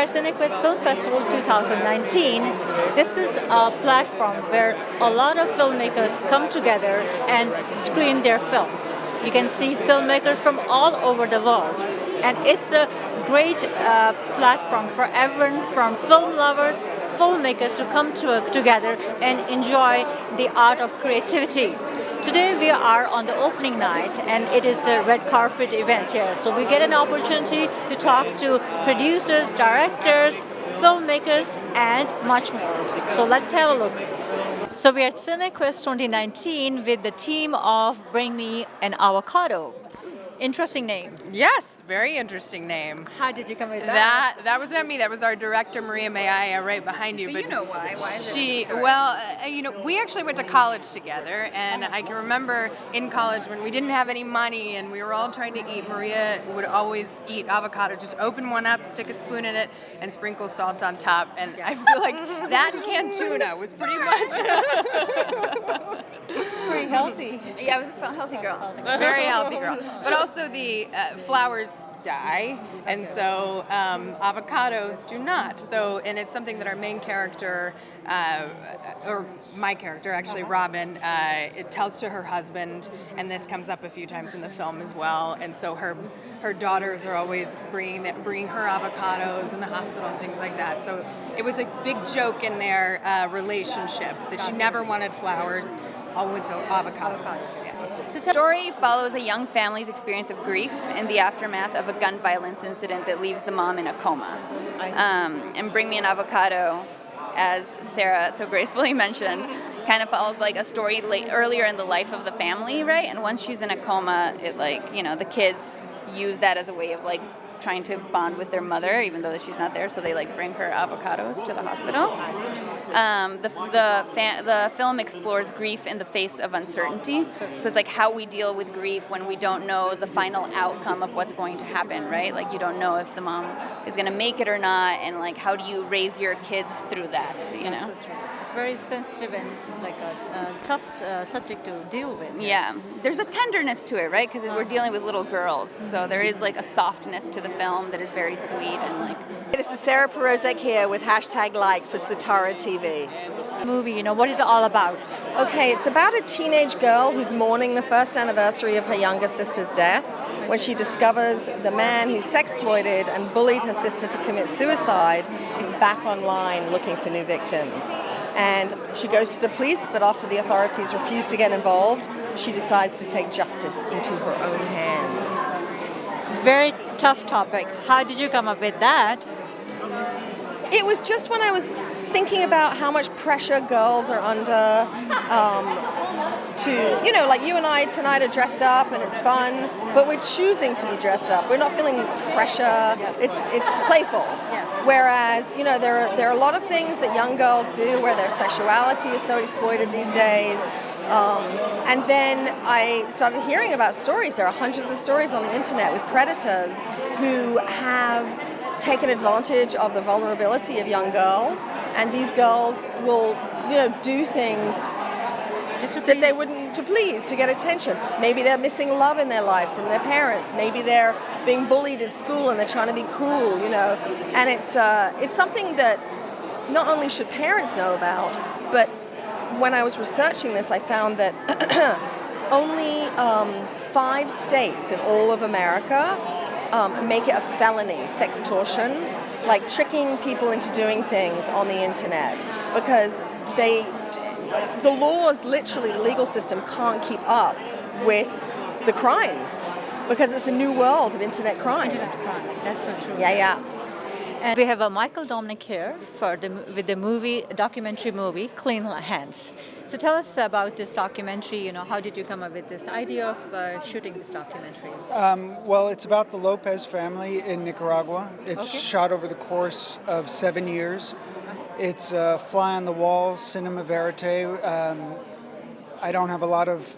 at Cinequest Film Festival 2019. This is a platform where a lot of filmmakers come together and screen their films. You can see filmmakers from all over the world. And it's a great platform for everyone from film lovers, filmmakers who come together and enjoy the art of creativity. Today we are on the opening night and it is a red carpet event here. So we get an opportunity to talk to producers, directors, filmmakers and much more. So let's have a look. So we're at Cinequest 2019 with the team of Bring Me An Avocado. Interesting name. Yes, very interesting name. How did you come with that? That was not me. That was our director, Maria Maya, right behind you. But you know why? Why is she? Well, we actually went to college together, and I can remember in college when we didn't have any money and we were all trying to eat. Maria would always eat avocado. Just open one up, stick a spoon in it, and sprinkle salt on top. And I feel like that and canned tuna was pretty much. Pretty healthy. Yeah, I was a healthy girl. Very healthy girl. But also the flowers die, and so avocados do not. So, and it's something that our main character, or my character actually, Robin, it tells to her husband, and this comes up a few times in the film as well. And so her daughters are always bringing her avocados in the hospital and things like that. So it was a big joke in their relationship that she never wanted flowers, always avocados. The story follows a young family's experience of grief in the aftermath of a gun violence incident that leaves the mom in a coma. And Bring Me An Avocado, as Sarah so gracefully mentioned, kind of follows like a story earlier in the life of the family, right? And once she's in a coma, it the kids use that as a way of trying to bond with their mother, even though she's not there, so they bring her avocados to the hospital. The film explores grief in the face of uncertainty. So it's how we deal with grief when we don't know the final outcome of what's going to happen, right? You don't know if the mom is going to make it or not, and how do you raise your kids through that, you know? It's very sensitive and a tough subject to deal with. Yeah, there's a tenderness to it, right? Because we're dealing with little girls, so there is a softness to the film that is very sweet and This is Sarah Perozek here with #like for Satara TV. Movie, what is it all about? Okay, it's about a teenage girl who's mourning the first anniversary of her younger sister's death when she discovers the man who sexploited and bullied her sister to commit suicide is back online looking for new victims. And she goes to the police, but after the authorities refuse to get involved, she decides to take justice into her own hands. Very tough topic. How did you come up with that? It was just when I was thinking about how much pressure girls are under to, you and I tonight are dressed up and it's fun, but we're choosing to be dressed up. We're not feeling pressure. It's playful. Yes. Whereas, there are a lot of things that young girls do where their sexuality is so exploited these days. And then I started hearing about stories. There are hundreds of stories on the internet with predators who have taken advantage of the vulnerability of young girls, and these girls will, do things that they wouldn't to please, to get attention. Maybe they're missing love in their life from their parents. Maybe they're being bullied at school and they're trying to be cool, And it's something that not only should parents know about, but when I was researching this, I found that only 5 states in all of America make it a felony, sextortion, tricking people into doing things on the internet, because the laws, literally the legal system, can't keep up with the crimes, because it's a new world of internet crime. That's so true. Yeah. And we have a Michael Dominic here with the documentary movie Clean Hands. So tell us about this documentary. How did you come up with this idea of shooting this documentary? Well, it's about the Lopez family in Nicaragua. It's shot over the course of 7 years. It's a fly-on-the-wall cinema verite. I don't have a lot of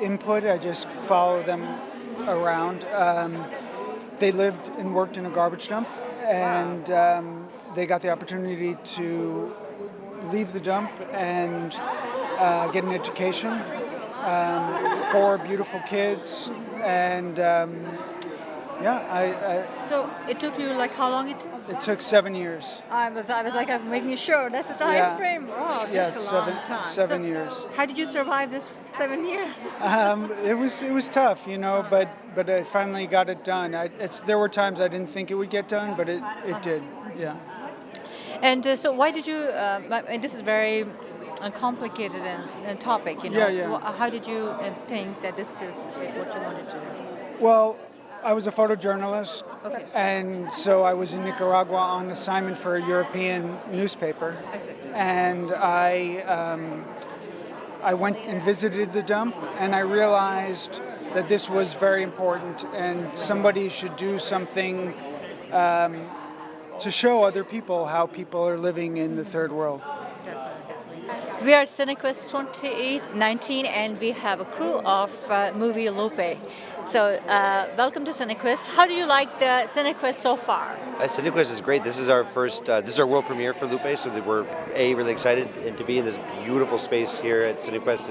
input. I just follow them around. They lived and worked in a garbage dump, and they got the opportunity to leave the dump and get an education. 4 beautiful kids, and So it took you like how long it took? It took 7 years. I was like I'm making sure that's the time Yeah. frame. Wow, Yeah, that's a long time. seven So years. How did you survive this 7 years? It was tough, you know, but I finally got it done. There were times I didn't think it would get done, but it did. Yeah. And so why did you? And this is very complicated and topic, you know. Yeah, yeah. How did you think that this is what you wanted to do? Well, I was a photojournalist, Okay. and so I was in Nicaragua on assignment for a European newspaper, I see. and I went and visited the dump, and I realized that this was very important, and somebody should do something to show other people how people are living in the third world. We are at Cinequest 2019 and we have a crew of movie Lupe. So welcome to Cinequest. How do you like the Cinequest so far? Cinequest is great. This is our first, this is our world premiere for Lupe, so that we're really excited, and to be in this beautiful space here at Cinequest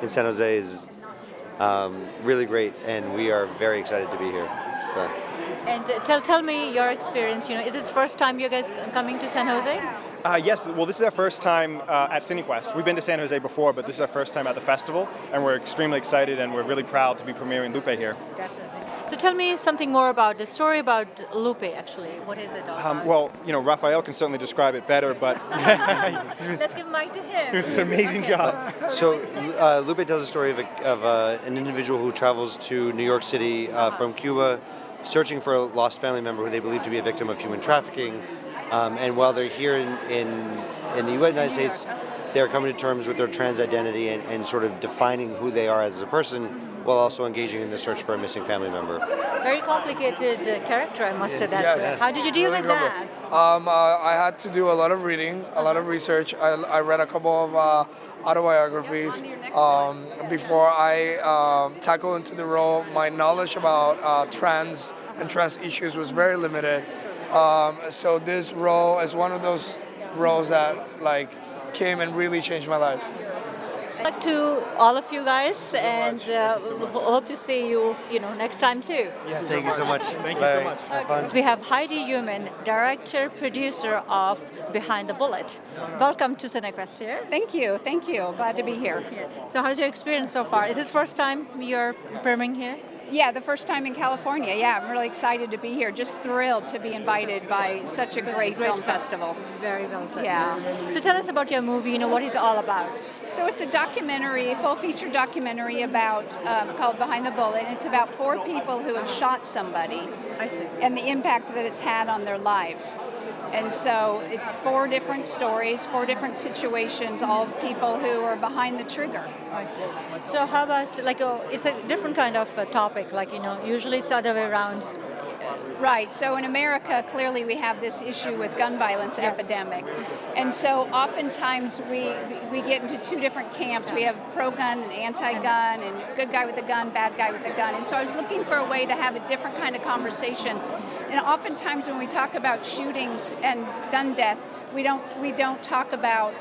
in San Jose is really great, and we are very excited to be here. So. And tell me your experience. You know, is this the first time you guys coming to San Jose? Yes, well, this is our first time at Cinequest. We've been to San Jose before, but this is our first time at the festival, and we're extremely excited, and we're really proud to be premiering Lupe here. Definitely. So tell me something more about the story about Lupe, actually. What is it all about? Well, you know, Raphael can certainly describe it better, but Let's give mic to him. it's an amazing job. So Lupe tells the story of an individual who travels to New York City from Cuba, searching for a lost family member who they believe to be a victim of human trafficking. And while they're here in the United States, they're coming to terms with their trans identity and sort of defining who they are as a person, while also engaging in the search for a missing family member. Very complicated character, I must say that. Yes. How did you deal with that? I had to do a lot of reading, a lot of research. I read a couple of autobiographies before I tackled into the role. My knowledge about trans and trans issues was very limited. So this role is one of those roles that came and really changed my life. Good luck to all of you guys, and hope to see you, next time too. Thank you so much. Thank you so much. Have fun. We have Heidi Human, director, producer of Behind the Bullet. Welcome to Cinequest here. Thank you. Glad to be here. So how's your experience so far? Is this first time you're premiering here? Yeah, the first time in California. Yeah, I'm really excited to be here. Just thrilled to be invited by such a great film festival. Very well said. Yeah. So tell us about your movie, what it's all about. So it's a documentary, full feature documentary about called Behind the Bullet. And it's about 4 people who have shot somebody I see. and the impact that it's had on their lives. And so it's 4 different stories, 4 different situations, all people who are behind the trigger. I see. So how about, it's a different kind of topic, usually it's the other way around. Right, so in America, clearly we have this issue with gun violence epidemic. And so oftentimes we get into 2 different camps. We have pro-gun and anti-gun, and good guy with a gun, bad guy with a gun. And so I was looking for a way to have a different kind of conversation. And oftentimes when we talk about shootings and gun death, we don't talk about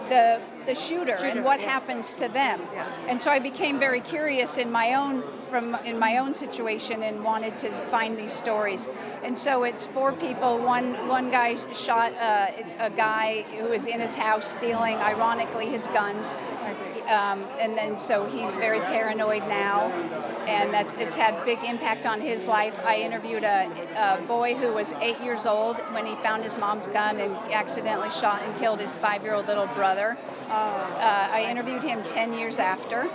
the shooter and what happens to them. And so I became very curious in my own situation and wanted to find these stories. And so it's 4 people. One guy shot a guy who was in his house stealing, ironically, his guns. And then so he's very paranoid now, and it's had big impact on his life. I interviewed a boy who was 8 years old when he found his mom's gun and accidentally shot and killed his 5-year-old little brother. I interviewed him 10 years after,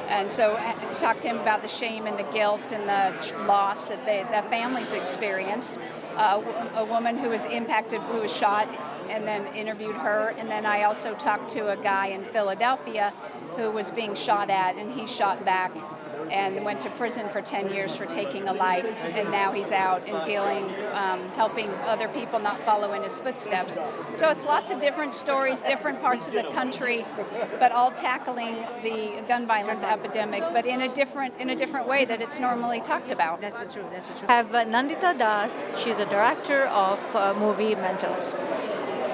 and so I talked to him about the shame and the guilt and the loss that the families experienced. A woman who was impacted, who was shot, and then interviewed her. And then I also talked to a guy in Philadelphia who was being shot at, and he shot back and went to prison for 10 years for taking a life. And now he's out and helping other people not follow in his footsteps. So it's lots of different stories, different parts of the country, but all tackling the gun violence epidemic, but in a different way that it's normally talked about. That's the truth. I have Nandita Das. She's a director of movie Mentors.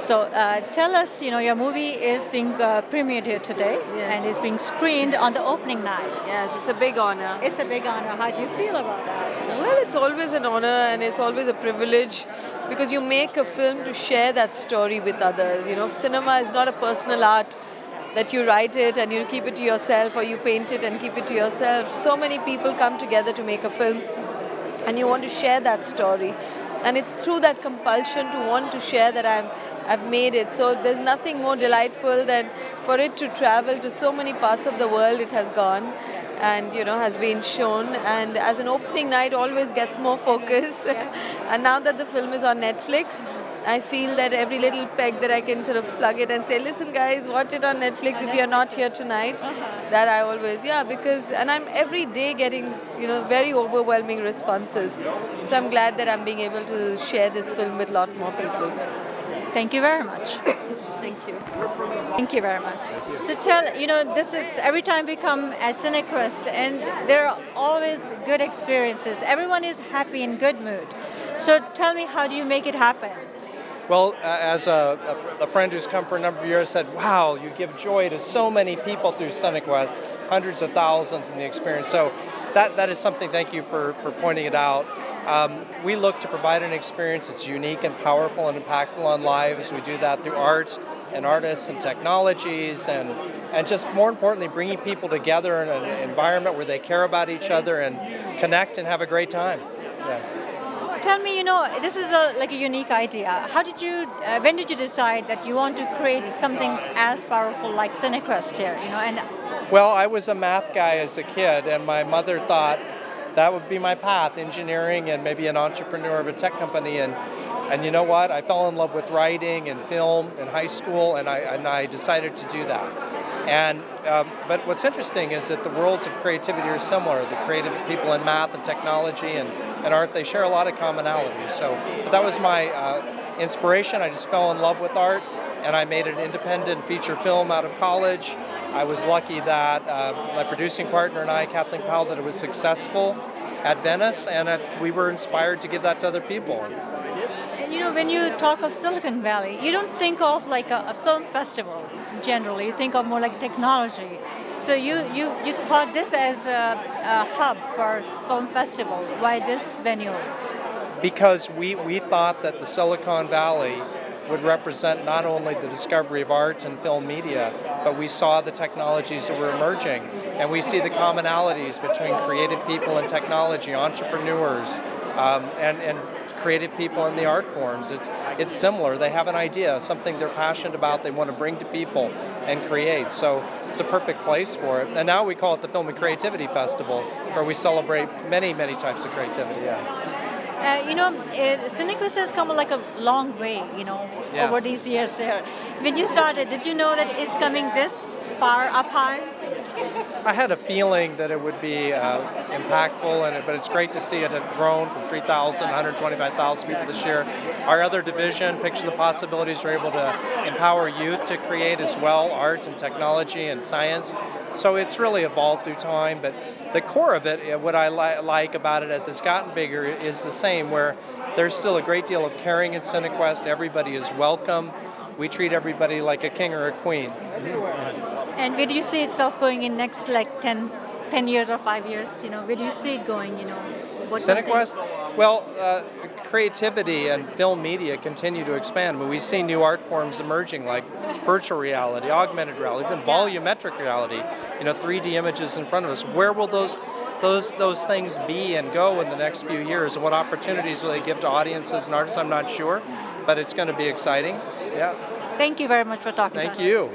So tell us, your movie is being premiered here today and is being screened on the opening night. Yes, it's a big honor. It's a big honor. How do you feel about that? Well, it's always an honor and it's always a privilege because you make a film to share that story with others. Cinema is not a personal art that you write it and you keep it to yourself, or you paint it and keep it to yourself. So many people come together to make a film and you want to share that story. And it's through that compulsion to want to share that I've made it. So there's nothing more delightful than for it to travel to so many parts of the world it has gone and has been shown. And as an opening night always gets more focus. And now that the film is on Netflix, I feel that every little peg that I can sort of plug it and say, listen guys, watch it on Netflix if you're not here tonight. That I always, because, and I'm every day getting, very overwhelming responses. So I'm glad that I'm being able to share this film with a lot more people. Thank you very much. Thank you. Thank you very much. So tell, this is every time we come at Cinequest and there are always good experiences. Everyone is happy, in good mood. So tell me, how do you make it happen? Well, as a friend who's come for a number of years said, wow, you give joy to so many people through Cinequest, hundreds of thousands in the experience. So that is something, thank you for pointing it out. We look to provide an experience that's unique and powerful and impactful on lives. We do that through art and artists and technologies and just more importantly, bringing people together in an environment where they care about each other and connect and have a great time. Yeah. Tell me, this is like a unique idea. When did you decide that you want to create something as powerful like Cinequest here? Well, I was a math guy as a kid, and my mother thought that would be my path, engineering and maybe an entrepreneur of a tech company. And you know what? I fell in love with writing and film in high school, and I decided to do that. But what's interesting is that the worlds of creativity are similar. The creative people in math and technology and art, they share a lot of commonalities. But that was my inspiration. I just fell in love with art, and I made an independent feature film out of college. I was lucky that my producing partner and I, Kathleen Powell, that it was successful at Venice, and we were inspired to give that to other people. When you talk of Silicon Valley, you don't think of like a film festival generally. You think of more like technology. So you thought this as a hub for film festival. Why this venue? Because we thought that the Silicon Valley would represent not only the discovery of art and film media, but we saw the technologies that were emerging. And we see the commonalities between creative people and technology, entrepreneurs, and creative people in the art forms. It's similar. They have an idea, something they're passionate about, they want to bring to people and create. So it's a perfect place for it. And now we call it the Film and Creativity Festival, where we celebrate many, many types of creativity. Cinequest has come like a long way, Yes. over these years here. When you started, did you know that it's coming this far up high? I had a feeling that it would be impactful, but it's great to see it have grown from 3,000, 125,000 people this year. Our other division, Picture the Possibilities, are able to empower youth to create as well, art and technology and science. So it's really evolved through time, but the core of it, what I like about it as it's gotten bigger, is the same, where there's still a great deal of caring in Cinequest. Everybody is welcome. We treat everybody like a king or a queen. And where do you see itself going in next 10 years or 5 years? Where do you see it going? Cinequest? Well, creativity and film media continue to expand. We see new art forms emerging like virtual reality, augmented reality, even volumetric reality. 3D images in front of us. Where will those things be and go in the next few years? And what opportunities will they give to audiences and artists? I'm not sure, but it's going to be exciting. Yeah. Thank you very much for talking. Thank you.